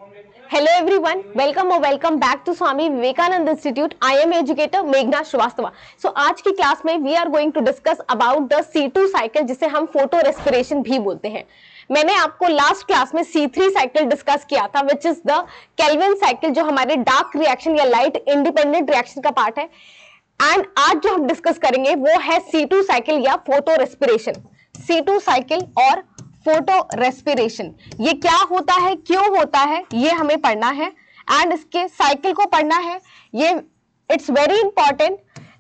Hello everyone, welcome back to Swami Vivekananda Institute. I am educator मेघना Srivastava. So आज की class में we are going to discuss about the C2 cycle जिसे हम photo respiration भी बोलते हैं. मैंने आपको लास्ट क्लास में C3 साइकिल डिस्कस किया था which is the Calvin cycle जो हमारे डार्क रिएक्शन या लाइट इंडिपेंडेंट रिएक्शन का पार्ट है. एंड आज जो हम डिस्कस करेंगे वो है C2 साइकिल या फोटो रेस्पिरेशन. C2 साइकिल और फोटो रेस्पिरेशन ये क्या होता है, क्यों होता है, ये हमें पढ़ना है एंड इसके साइकिल को पढ़ना है. ये इट्स वेरी इंपॉर्टेंट.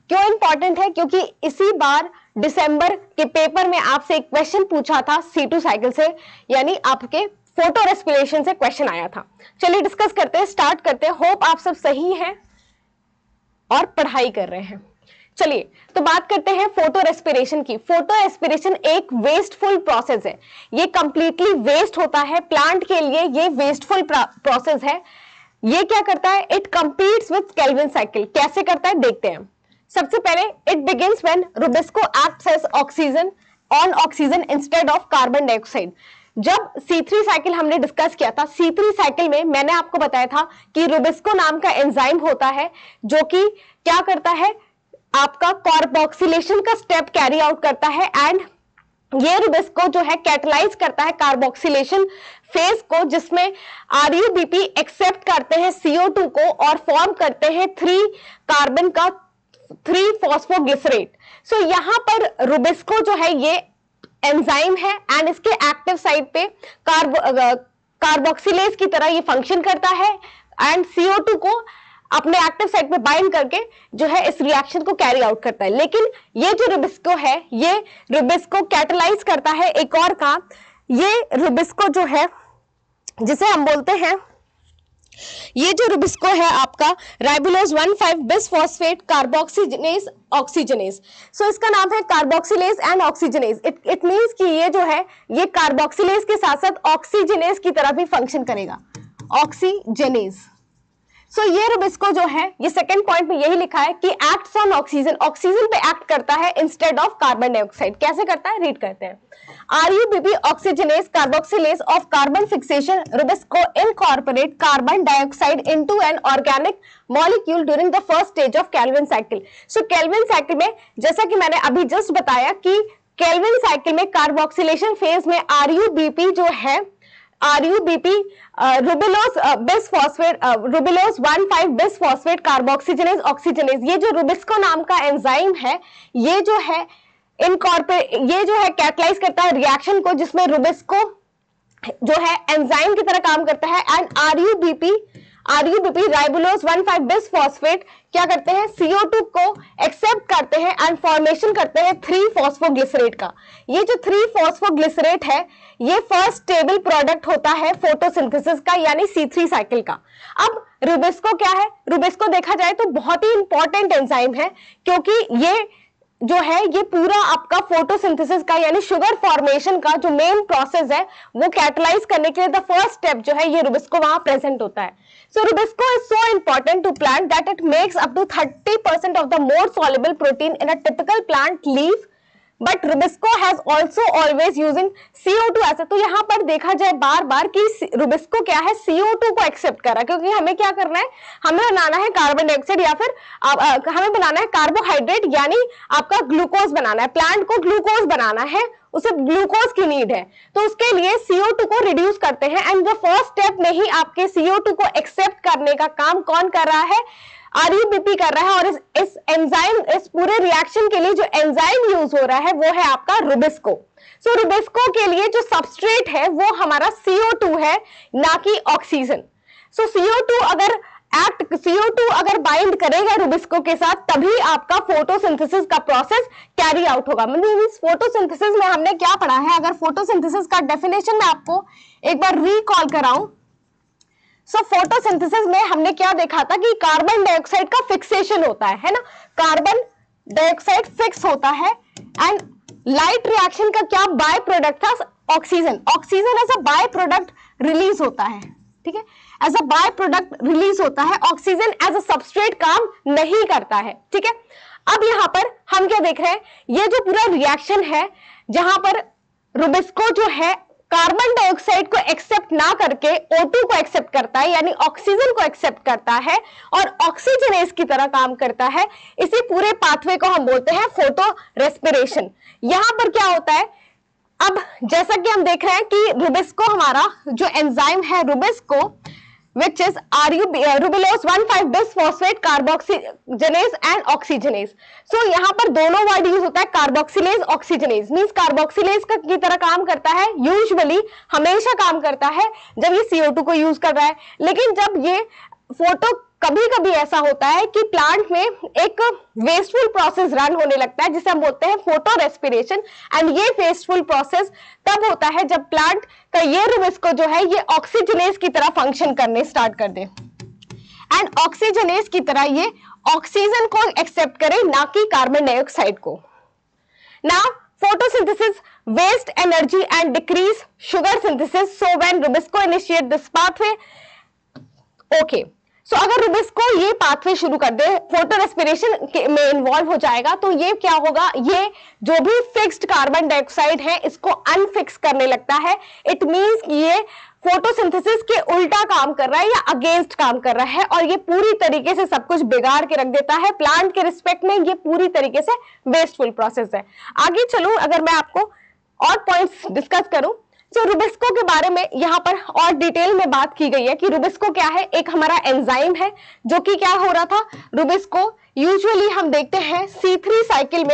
क्यों इंपॉर्टेंट है? क्योंकि इसी बार दिसंबर के पेपर में आपसे एक क्वेश्चन पूछा था C2 साइकिल से, यानी आपके फोटो रेस्पिरेशन से क्वेश्चन आया था. चलिए डिस्कस करते हैं, स्टार्ट करते हैं. होप आप सब सही हैं और पढ़ाई कर रहे हैं. चलिए तो बात करते हैं फोटो रेस्पिरेशन की. फोटो रेस्पिरेशन एक वेस्टफुल प्रोसेस है. ये कंप्लीटली वेस्ट होता है प्लांट के लिए. ये वेस्टफुल प्रोसेस है. ये क्या करता है? It competes with Calvin cycle. कैसे करता है देखते हैं. सबसे पहले it begins when RuBisCO acts as oxygen on oxygen instead of carbon dioxide. जब C3 साइकिल हमने डिस्कस किया था, C3 साइकिल में मैंने आपको बताया था कि रुबिस्को नाम का एंजाइम होता है जो कि क्या करता है, आपका कार्बोक्सिलेशन का स्टेप कैरी आउट करता है. एंड ये रुबिस्को जो है कैटलाइज करता है कार्बोक्सिलेशन फेज को, जिसमें RuBP एक्सेप्ट करते हैं CO2 को और फॉर्म करते हैं 3 कार्बन का 3 फॉस्फोग्लिसरेट. सो यहां पर रुबिस्को जो है ये एंजाइम है एंड इसके एक्टिव साइट पे कार्बोक्सिलेज की तरह ये फंक्शन करता है एंड CO2 को अपने एक्टिव साइट पे बाइंड करके जो है इस रिएक्शन को कैरी आउट करता है. लेकिन ये जो रुबिस्को है, ये रुबिस्को कैटलाइज करता है एक और काम. ये रुबिस्को जो है जिसे हम बोलते हैं, ये जो रुबिस्को है आपका राइबोलोज 1,5 बिसफॉस्फेट कार्बोक्सीजनेज ऑक्सीजनेज. सो इसका नाम है carboxylase and oxygenase. It means कि ये जो है ये कार्बोक्सिलेज के साथ साथ ऑक्सीजनेज की तरह भी फंक्शन करेगा. ऑक्सीजनेज. सो ये रुबिस्को जो है, ये सेकंड पॉइंट में यही लिखा है कि एक्ट्स ऑन ऑक्सीजन, ऑक्सीजन पे एक्ट करता है इंस्टेड ऑफ कार्बन डाइऑक्साइड. कैसे करता है रीड करते हैं. RuBP oxygenase carboxylase of carbon fixation Rubisco incorporate carbon dioxide into an organic molecule during the first stage of Calvin cycle. So Calvin cycle में जैसा कि मैंने अभी जस्ट बताया कि केल्विन साइकिल में कार्बोक्सिलेशन फेज में RuBP जो है, RuBP रुबिलोज बिसफॉस्फेट रुबिलोज 1,5 बिसफॉस्फेट कार्बोक्सीजनेज ऑक्सीजनेज, ये जो रुबिस्को नाम का एंजाइम है, ये जो है ये जो है कैटलाइज करता है रिएक्शन को, जिसमें रुबिस्को जो है एंजाइम की तरह काम करता है. एंड RuBP राइबोलोज 1,5 बिसफॉस्फेट क्या करते हैं, CO2 को एक्सेप्ट करते हैं एंड फॉर्मेशन करते हैं 3 फॉस्फोग्लिसरेट का. ये जो 3 फॉस्फोग्लिसरेट है ये फर्स्ट स्टेबल प्रोडक्ट होता है फोटोसिंथेसिस का, यानी C3 साइकिल का. अब रुबिस्को क्या है? रुबिस्को देखा जाए तो बहुत ही इंपॉर्टेंट एंजाइम है, क्योंकि ये जो है ये पूरा आपका फोटोसिंथेसिस का यानी शुगर फॉर्मेशन का जो मेन प्रोसेस है वो कैटलाइज करने के लिए द फर्स्ट स्टेप जो है ये रुबिस्को वहां प्रेजेंट होता है. So rubisco is so important to plant that it makes up to 30% of the more soluble protein in a typical plant leaf, but rubisco has also always using CO2 ऐसे. तो यहाँ पर देखा जाए बार बार कि रुबिस्को क्या है, CO2 को एक्सेप्ट कर रहा है, क्योंकि हमें क्या करना है, हमें बनाना है कार्बन डाइऑक्साइड या फिर हमें बनाना है कार्बोहाइड्रेट यानी आपका ग्लूकोज बनाना है. प्लांट को ग्लूकोज बनाना है, उसे ग्लूकोज की नीड है, तो उसके लिए CO2 को रिड्यूस करते हैं. एंड द फर्स्ट स्टेप में ही आपके CO2 को एक्सेप्ट करने का काम कौन कर रहा है? RuBP कर रहा है. और इस एंजाइम, इस पूरे रिएक्शन के लिए जो एंजाइम यूज हो रहा है वो है आपका रुबिस्को. सो रुबिस्को के लिए जो सबस्ट्रेट है वो हमारा CO2 है, ना कि ऑक्सीजन. सो CO2 अगर बाइंड करेगा रुबिस्को के साथ तभी आपका फोटोसिंथेसिस का प्रोसेस कैरी आउट होगा. मतलब फोटोसिंथेसिस में हमने क्या पढ़ा है, अगर फोटोसिंथेसिस का डेफिनेशन मैं आपको एक बार रिकॉल कराऊं. सो फोटोसिंथेसिस में हमने क्या देखा था कि कार्बन डाइऑक्साइड का फिक्सेशन होता है ना, कार्बन डाइऑक्साइड फिक्स होता है. एंड लाइट रिएक्शन का क्या बाय प्रोडक्ट था, oxygen. Oxygen as a by product release होता है, ठीक है, as a by product release होता है. ऑक्सीजन एज अ सबस्ट्रेट काम नहीं करता है, ठीक है. अब यहां पर हम क्या देख रहे हैं, ये जो पूरा रिएक्शन है जहां पर रुबिस्को जो है कार्बन डाइऑक्साइड को एक्सेप्ट ना करके O2 को एक्सेप्ट करता है, यानी ऑक्सीजन को एक्सेप्ट करता है और ऑक्सीजनेज की तरह काम करता है। इसी पूरे पाथवे को हम बोलते हैं फोटो रेस्पिरेशन। यहां पर क्या होता है, अब जैसा कि हम देख रहे हैं कि रुबिस्को हमारा जो एंजाइम है Rubisco, which is rubulose 1,5 bisphosphate carboxygenase and oxygenase। so यहाँ पर दोनों वर्ड यूज होता है, कार्बोक्सिलेज ऑक्सीजनेज, मींस कार्बोक्सिलेज का की तरह काम करता है, यूजुअली हमेशा काम करता है जब ये CO2 को यूज कर रहा है। लेकिन जब ये फोटो, कभी कभी ऐसा होता है कि प्लांट में एक वेस्टफुल प्रोसेस रन होने लगता है जिसे हम बोलते हैं फोटो रेस्पिरेशन। एंड ये वेस्टफुल प्रोसेस तब होता है जब प्लांट का ये रुबिस्को जो है ये ऑक्सीजनेज की तरह फंक्शन करने स्टार्ट कर दे एंड ऑक्सीजनेज की तरह ये ऑक्सीजन को एक्सेप्ट करे, ना कि कार्बन डाइऑक्साइड को। Now photosynthesis waste energy and decrease sugar synthesis, so when rubisco initiate this pathway, okay, सो अगर रुबिस्को ये पाथवे शुरू कर दे, फोटो रेस्पिरेशन में इन्वॉल्व हो जाएगा, तो ये क्या होगा, ये जो भी फिक्स्ड कार्बन डाइऑक्साइड है इसको अनफिक्स करने लगता है। इट मींस ये फोटोसिंथेसिस के उल्टा काम कर रहा है या अगेंस्ट काम कर रहा है और ये पूरी तरीके से सब कुछ बिगाड़ के रख देता है। प्लांट के रिस्पेक्ट में ये पूरी तरीके से वेस्टफुल प्रोसेस है। आगे चलूं, अगर मैं आपको और पॉइंट्स डिस्कस करूं, तो रुबिस्को के बारे में यहाँ पर और डिटेल में बात की गई है कि रुबिस्को क्या है। एक हमारा एंजाइम है जो कि क्या हो रहा था, रुबिस्को यूजुअली हम देखते हैं C3 साइकिल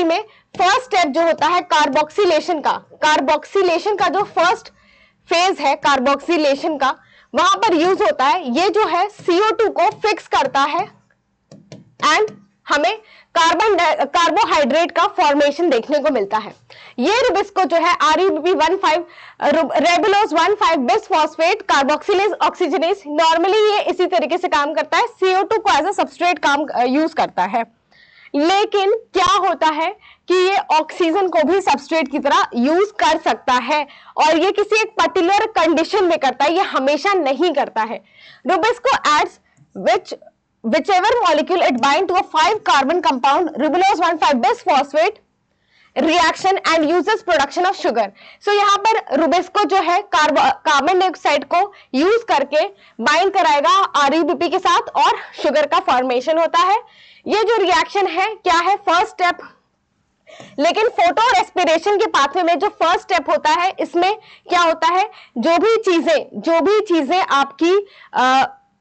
में फर्स्ट स्टेप जो होता है कार्बोक्सिलेशन का जो फर्स्ट फेज है कार्बोक्सिलेशन का, वहां पर यूज होता है। ये जो है CO2 को फिक्स करता है एंड हमें कार्बोहाइड्रेट का फॉर्मेशन देखने को मिलता है। ये रुबिस्को जो है रेबुलोज 1,5 बिसफॉस्फेट कार्बोक्सिलेज ऑक्सीजनेज, नॉर्मली ये इसी तरीके से काम करता है, CO2 को एज अ सबस्ट्रेट काम यूज करता है। लेकिन क्या होता है कि ये ऑक्सीजन को भी सबस्ट्रेट की तरह यूज कर सकता है और ये किसी एक पर्टिकुलर कंडीशन में करता है, ये हमेशा नहीं करता है। Rubisco adds whichever molecule it bind to a 5 carbon compound ribulose 1,5 bisphosphate reaction and uses production of sugar। so यहाँ पर रुबिस्को जो है कार्बन डाइऑक्साइड को यूज करके बाइंड कराएगा RUBP के साथ और शुगर का फॉर्मेशन होता है। ये जो रिएक्शन है क्या है, फर्स्ट स्टेप। लेकिन फोटो रेस्पिरेशन के पाथवे में जो फर्स्ट स्टेप होता है, इसमें क्या होता है, जो भी चीजें आपकी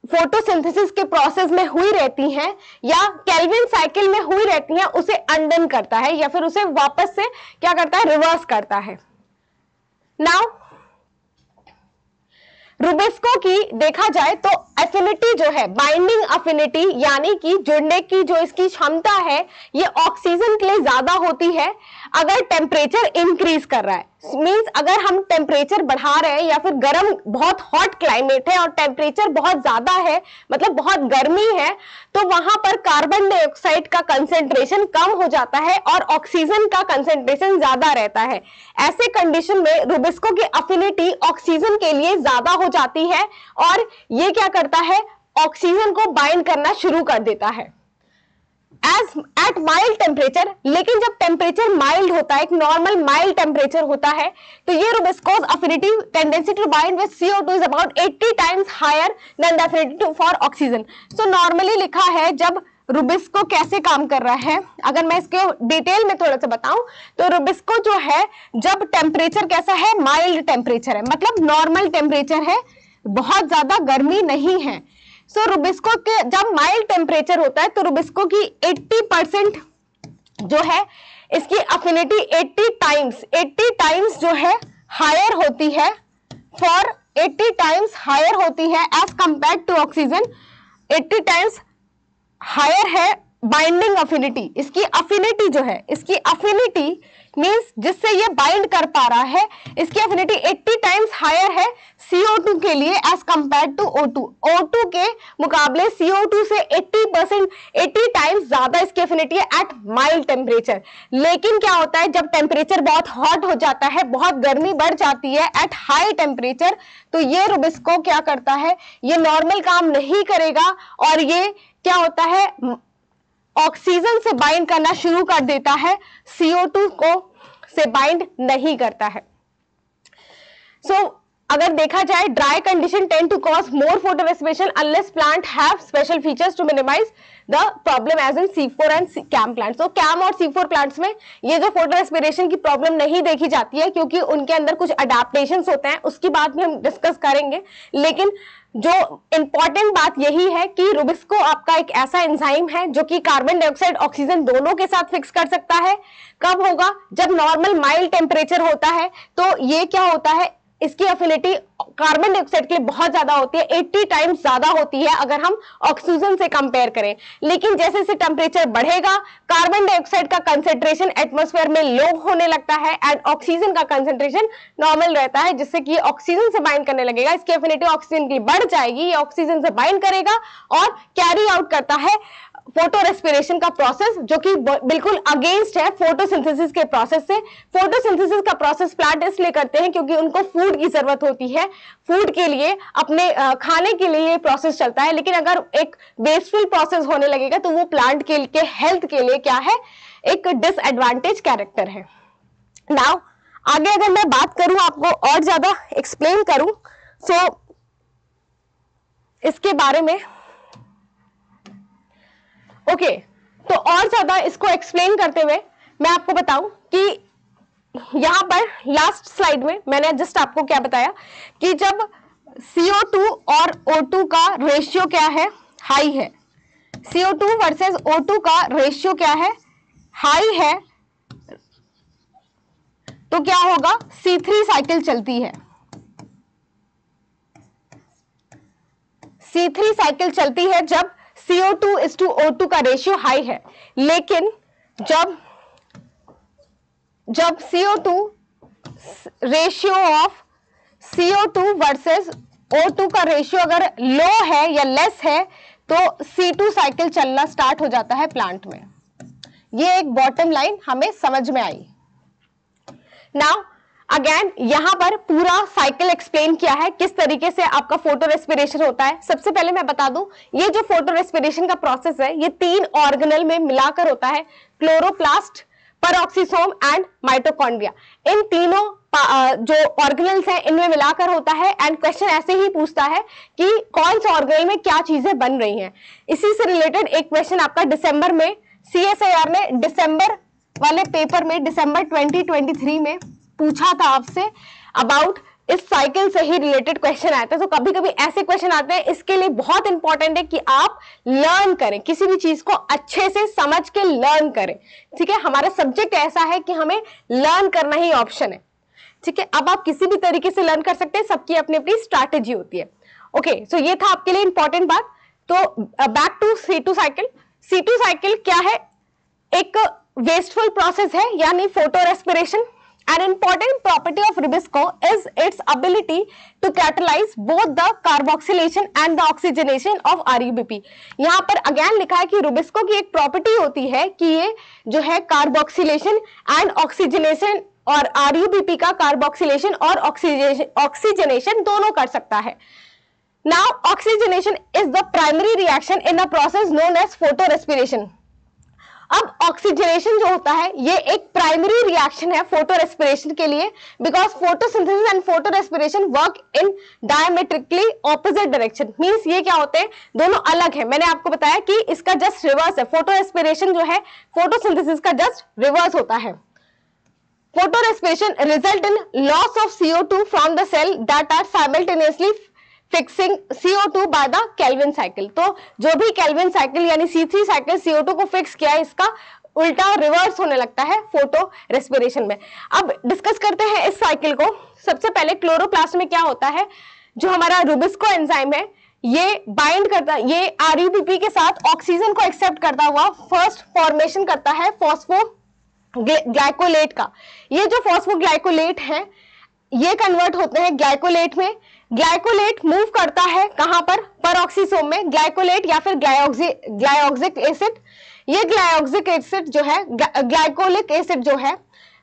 फोटोसिंथेसिस के प्रोसेस में हुई रहती हैं या केल्विन साइकिल में हुई रहती हैं, उसे अनडन करता है या फिर उसे वापस से क्या करता है, रिवर्स करता है। नाउ रुबिस्को की देखा जाए तो एफिनिटी जो है, बाइंडिंग एफिनिटी यानी कि जुड़ने की जो इसकी क्षमता है, ये ऑक्सीजन के लिए ज्यादा होती है अगर टेम्परेचर इंक्रीज कर रहा है। मींस अगर हम टेम्परेचर बढ़ा रहे हैं या फिर गर्म, बहुत हॉट क्लाइमेट है और टेम्परेचर बहुत ज्यादा है, मतलब बहुत गर्मी है, तो वहां पर कार्बन डाइऑक्साइड का कंसेंट्रेशन कम हो जाता है और ऑक्सीजन का कंसेंट्रेशन ज्यादा रहता है। ऐसे कंडीशन में रुबिस्को की अफिनिटी ऑक्सीजन के लिए ज्यादा हो जाती है और ये क्या करता है, ऑक्सीजन को बाइंड करना शुरू कर देता है एज एट माइल्ड टेम्परेचर। लेकिन जब टेम्परेचर माइल्ड होता है, एक नॉर्मल माइल्ड टेम्परेचर होता है, तो ये rubisco's affinity tendency to bind with CO2 is about 80 times higher than the affinity for oxygen. So normally लिखा है जब रुबिस्को कैसे काम कर रहा है, अगर मैं इसके डिटेल में थोड़ा सा बताऊं तो रुबिस्को जो है, जब टेम्परेचर कैसा है, माइल्ड टेम्परेचर है, मतलब नॉर्मल टेम्परेचर है, बहुत ज्यादा गर्मी नहीं है। सो रुबिस्को के जब माइल्ड टेम्परेचर होता है तो रुबिस्को की 80% जो है इसकी अफिनिटी 80 टाइम्स जो है हायर होती है, फॉर 80 टाइम्स हायर होती है as compare to oxygen. 80 times higher है बाइंडिंग अफिनिटी, इसकी अफिनिटी जो है, इसकी अफिनिटी मींस जिससे ये बाइंड कर पा रहा है, इसकी अफिनिटी 80 टाइम्स हायर है CO2 के लिए as compare to O2। O2 के मुकाबले CO2 से 80 टाइम्स ज्यादा इसकी अफिनिटी है एट माइल्ड टेम्परेचर। लेकिन क्या होता है, जब टेम्परेचर बहुत हॉट हो जाता है, बहुत गर्मी बढ़ जाती है एट हाई टेम्परेचर, तो ये रुबिस्को क्या करता है, ये नॉर्मल काम नहीं करेगा और ये क्या होता है, ऑक्सीजन से बाइंड करना शुरू कर देता है, CO2 को से बाइंड नहीं करता है। अगर देखा जाए, dry condition tend to cause more photo respiration unless plant have special features to minimise the problem as in C4 and CAM plants. तो कैम और C4 प्लांट्स में ये जो फोटो रेस्पिरेशन की प्रॉब्लम नहीं देखी जाती है, क्योंकि उनके अंदर कुछ अडेप्टेशंस होते हैं, उसकी बात भी हम डिस्कस करेंगे। लेकिन जो इंपॉर्टेंट बात यही है कि रुबिस्को आपका एक ऐसा एंजाइम है जो कि कार्बन डाइऑक्साइड ऑक्सीजन दोनों के साथ फिक्स कर सकता है। कब होगा? जब नॉर्मल माइल्ड टेम्परेचर होता है। तो ये क्या होता है, इसकी एफिनिटी कार्बन डाइऑक्साइड के लिए बहुत ज्यादा होती है, 80 टाइम्स ज्यादा होती है अगर हम ऑक्सीजन से कंपेयर करें। लेकिन जैसे जैसे टेम्परेचर बढ़ेगा, कार्बन डाइऑक्साइड का कंसेंट्रेशन एटमॉस्फेयर में लो होने लगता है एंड ऑक्सीजन का कंसेंट्रेशन नॉर्मल रहता है, जिससे कि ऑक्सीजन से बाइंड करने लगेगा। इसकी एफिनिटी ऑक्सीजन की बढ़ जाएगी, ये ऑक्सीजन से बाइंड करेगा और कैरी आउट करता है फोटो रेस्पिरेशन का प्रोसेस, जो कि बिल्कुल अगेंस्ट है फोटोसिंथेसिस के प्रोसेस से। फोटोसिंथेसिस का प्रोसेस प्लांट इसलिए करते हैं क्योंकि उनको फूड की जरूरत होती है, फूड के लिए, अपने खाने के लिए ये प्रोसेस चलता है। लेकिन अगर एक वेस्टफुल प्रोसेस होने लगेगा तो वो प्लांट के हेल्थ के लिए क्या है, एक डिसएडवांटेज कैरेक्टर है। नाउ आगे अगर मैं बात करूं, आपको और ज्यादा एक्सप्लेन करूं, सो इसके बारे में ओके, तो और ज्यादा इसको एक्सप्लेन करते हुए मैं आपको बताऊं कि यहां पर लास्ट स्लाइड में मैंने जस्ट आपको क्या बताया कि जब CO2 और O2 का रेशियो क्या है, हाई है, CO2 वर्सेस O2 का रेशियो क्या है, हाई है, तो क्या होगा, C3 साइकिल चलती है। C3 साइकिल चलती है जब CO2:O2 का रेशियो हाई है। लेकिन जब CO2 ratio of CO2 versus O2 का रेशियो अगर लो है या लेस है, तो C2 साइकिल चलना स्टार्ट हो जाता है प्लांट में। ये एक बॉटम लाइन हमें समझ में आई। नाउ अगेन यहां पर पूरा साइकिल एक्सप्लेन किया है, किस तरीके से आपका फोटो रेस्पिरेशन होता है। सबसे पहले मैं बता दूं, ये जो फोटो रेस्पिरेशन का प्रोसेस है, ये 3 ऑर्गेनल में मिलाकर होता है, क्लोरोप्लास्ट, पेरोक्सिसोम एंड माइटोकॉन्ड्रिया। इन तीनों जो ऑर्गेनल्स हैं इनमें मिलाकर होता है। एंड क्वेश्चन ऐसे ही पूछता है कि कौन से ऑर्गेनल में क्या चीजें बन रही हैं। इसी से रिलेटेड एक क्वेश्चन आपका दिसंबर में CSIR ने दिसंबर वाले पेपर में, दिसंबर 2023 में पूछा था आपसे अबाउट इस साइकिल से ही रिलेटेड क्वेश्चन आते हैं। तो कभी कभी ऐसे क्वेश्चन आते हैं, इसके लिए बहुत इंपॉर्टेंट है कि आप लर्न करें, किसी भी चीज को अच्छे से समझ के लर्न करें। ठीक है, हमारा सब्जेक्ट ऐसा है कि हमें लर्न करना ही ऑप्शन है। ठीक है, अब आप किसी भी तरीके से लर्न कर सकते हैं, सबकी अपनी अपनी स्ट्रैटेजी होती है। ओके, सो ये था आपके लिए इंपॉर्टेंट बात। तो back to C2 cycle. C2 cycle क्या है, एक वेस्टफुल प्रोसेस है, यानी photo respiration. An important property of Rubisco is its ability to catalyze both the carboxylation and the oxygenation of RUBP। यहाँ पर अगेन लिखा है कि Rubisco की एक प्रॉपर्टी होती है कि ये जो है कार्बोक्सिलेशन एंड ऑक्सीजनेशन, और RUBP का कार्बोक्सिलेशन और ऑक्सीजनेशन दोनों कर सकता है। Now oxygenation is the primary reaction in a process known as photorespiration। अब ऑक्सीजनेशन जो होता है ये एक प्राइमरी रिएक्शन है फोटो रेस्पिरेशन के लिए, because photosynthesis and photo respiration work in diametrically opposite direction. Means ये क्या होते हैं, दोनों अलग है। मैंने आपको बताया कि इसका जस्ट रिवर्स है, फोटो रेस्पिरेशन जो है फोटोसिंथेसिस का जस्ट रिवर्स होता है। Photo respiration result in loss of CO2 from the cell that are simultaneously fixing CO2 by the Calvin cycle. तो जो भी केल्विन साइकिल यानी C3 साइकिल CO2 को फिक्स किया है, इसका उल्टा रिवर्स होने लगता है फोटो रेस्पिरेशन में। अब डिस्कस करते हैं इस साइकिल को। सबसे पहले क्लोरोप्लास्ट में क्या होता है, जो हमारा रुबिस्को एंजाइम है ये बाइंड करता है, ये RUBP के साथ ऑक्सीजन को एक्सेप्ट करता हुआ फर्स्ट फॉर्मेशन करता है फॉस्फोग्लाइकोलेट का। ये जो फॉस्फोग्लाइकोलेट है ये कन्वर्ट होते हैं ग्लाइकोलेट में। ग्लाइकोलेट मूव करता है कहां पर, पेरोक्सिसोम में। ग्लाइकोलेट या फिर ग्लाइऑक्सिक एसिड, ये ग्लाइऑक्सिक एसिड जो है ग्लाइकोलिक एसिड जो है,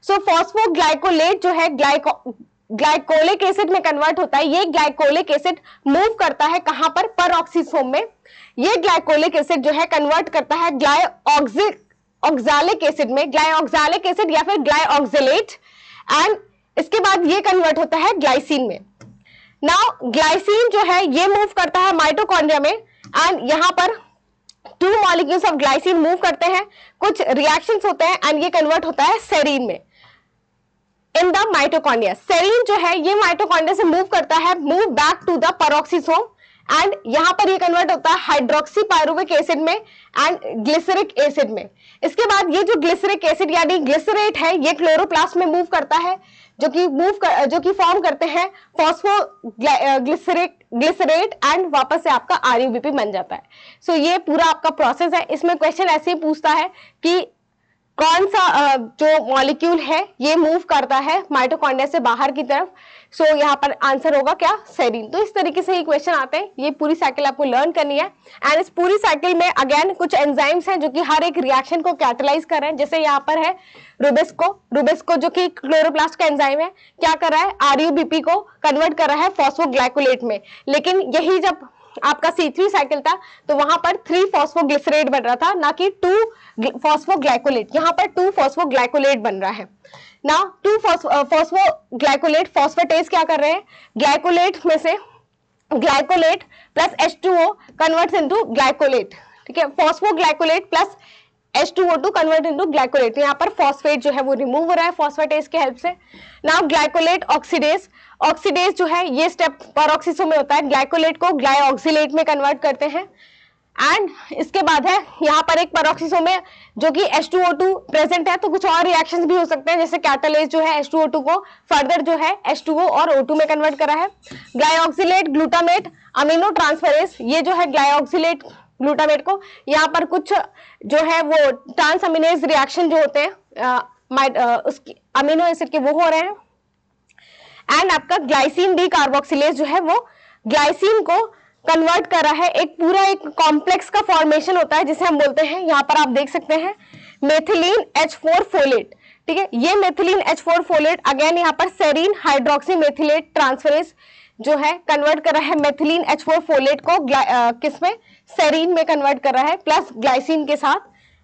सो फॉस्फोग्लाइकोलेट जो है ग्लाइकोलिक एसिड में कन्वर्ट होता है। ये ग्लाइकोलिक एसिड मूव करता है कहां पर, पेरोक्सिसोम में। ये ग्लाइकोलिक एसिड जो है कन्वर्ट करता है ग्लाइऑक्सैलिक एसिड में, ग्लाइऑक्सैलिक एसिड या फिर ग्लाइऑक्सलेट एंड इसके बाद ये कन्वर्ट होता है ग्लाइसिन में। नाउ ग्लाइसिन जो है ये मूव करता है माइटोकॉन्ड्रिया में, एंड यहाँ पर 2 मॉलिक्यूल्स ऑफ ग्लाइसिन मूव करते हैं, कुछ रिएक्शंस होते हैं एंड ये कन्वर्ट होता है सेरीन में इन द माइटोकॉन्ड्रिया। सेरीन जो है ये माइटोकॉन्ड्रिया से मूव करता है, move back to the peroxisome, and यहां पर ये कन्वर्ट होता है हाइड्रोक्सी पायरुविक एसिड में एंड ग्लिसरिक एसिड में। इसके बाद ये जो ग्लिसरिक एसिड यानी ग्लिसरेट है ये क्लोरोप्लास्ट में मूव करता है, जो कि फॉर्म करते हैं फॉस्फो ग्लिसरेट एंड वापस से आपका RUBP बन जाता है। सो ये पूरा आपका प्रोसेस है। इसमें क्वेश्चन ऐसे ही पूछता है कि कौन सा जो मॉलिक्यूल है ये मूव करता है माइटोकॉन्ड्रिया से बाहर की तरफ। सो यहाँ पर आंसर होगा क्या, सेरीन। तो इस तरीके से ही क्वेश्चन आते हैं। ये पूरी साइकिल आपको लर्न करनी है, एंड इस पूरी साइकिल में अगेन कुछ एंजाइम्स हैं जो कि हर एक रिएक्शन को कैटलाइज कर रहे हैं। जैसे यहाँ पर है रुबिस्को जो कि क्लोरोप्लास्ट का एंजाइम है, क्या कर रहा है, RUBP को कन्वर्ट कर रहा है फॉस्फोग्लाइकोलेट में। लेकिन यही जब आपका C3 साइकिल था तो वहां पर 3 फॉस्फोग्लिसरेट बन रहा था, ना कि 2 फॉस्फोग्लाइकोलेट। यहाँ पर 2 फॉस्फोग्लाइकोलेट बन रहा है ना। 2 फॉस्फोग्लाइकोलेट फॉस्फेटेज क्या कर रहे हैं, ग्लाइकोलेट में से glycolate plus H2O converts into glycolate, ठीक है। Phosphoglycolate plus H2O2 convert into glycolate. यहाँ पर फॉस्फेट जो है वो रिमूव हो रहा है फॉस्फेटेज के हेल्प से। नाउ ग्लाइकोलेट ऑक्सीडेज जो है ये स्टेप पेरोक्सिसोम में होता है, ग्लाइकोलेट को ग्लाइऑक्सिलेट में कन्वर्ट करते हैं। एंड इसके बाद है यहाँ पर एक पेरोक्सिसोम में जो कि H2O2 प्रेजेंट है, तो कुछ और रिएक्शंस भी हो सकते हैं, जैसे कैटालेज जो है H2O2 को फर्दर जो है H2O और O2 में कन्वर्ट करा है। ग्लाइऑक्सिलेट ग्लूटामेट अमीनो ट्रांसफरेज, ये जो है ग्लाइऑक्सिलेट ग्लूटामेट को यहाँ पर कुछ जो है वो ट्रांसअमीनेज रिएक्शन जो होते हैं उसकी अमीनो एसिड के वो हो रहे हैं। एंड आपका ग्लाइसिन डी कार्बोक्सिलेज जो है वो ग्लाइसिन को कन्वर्ट कर रहा है। एक पूरा एक कॉम्प्लेक्स का फॉर्मेशन होता है जिसे हम बोलते हैं, यहाँ पर आप देख सकते हैं मेथिलीन H4 फोलेट, ठीक है। ये मेथिलीन H4 फोलेट अगेन यहाँ पर सेरीन हाइड्रोक्सी मेथिलेट ट्रांसफरेज जो है कन्वर्ट कर रहा है मेथिलीन H4 फोलेट को किसमें, सेरीन में कन्वर्ट कर रहा है प्लस ग्लाइसिन के साथ।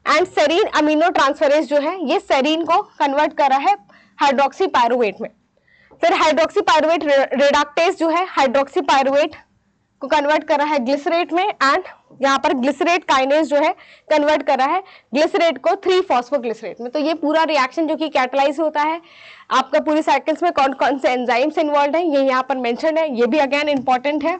एंड सेरीन अमीनो ट्रांसफरेज जो है ये सेरीन को कन्वर्ट कर रहा है हाइड्रोक्सी पायरुवेट में। फिर हाइड्रोक्सी पायरुवेट रिडक्टेज जो है हाइड्रोक्सी पायरुवेट को कन्वर्ट कर रहा है ग्लिसरेट में, एंड यहाँ पर ग्लिसरेट काइनेज जो है कन्वर्ट कर रहा है ग्लिसरेट को 3 फॉस्फोग्लिसरेट में। तो ये पूरा रिएक्शन जो कि कैटलाइज होता है आपका पूरी साइकिल्स में कौन कौन से एंजाइम्स इन्वॉल्व हैं ये यहाँ पर मेंशन है, ये भी अगेन इंपॉर्टेंट है।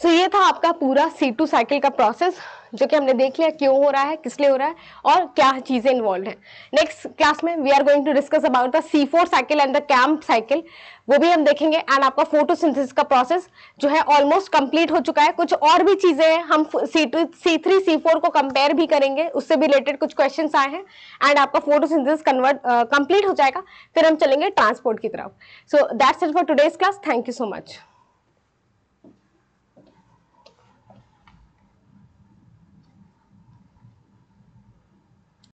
सो ये था आपका पूरा C2 साइकिल का प्रोसेस जो कि हमने देख लिया क्यों हो रहा है, किस लिए हो रहा है और क्या चीजें इन्वॉल्व है। नेक्स्ट क्लास में we are going to discuss about the C4 cycle and the कैम्प साइकिल, वो भी हम देखेंगे। एंड आपका फोटोसिंथेसिस का प्रोसेस जो है ऑलमोस्ट कंप्लीट हो चुका है। कुछ और भी चीजें हैं, हम C2 C3 C4 को कंपेयर भी करेंगे, उससे भी रिलेटेड कुछ क्वेश्चंस आए हैं। एंड आपका फोटोसिंथेसिस कंप्लीट हो जाएगा, फिर हम चलेंगे ट्रांसपोर्ट की तरफ। So that's it for today's class. Thank you so much.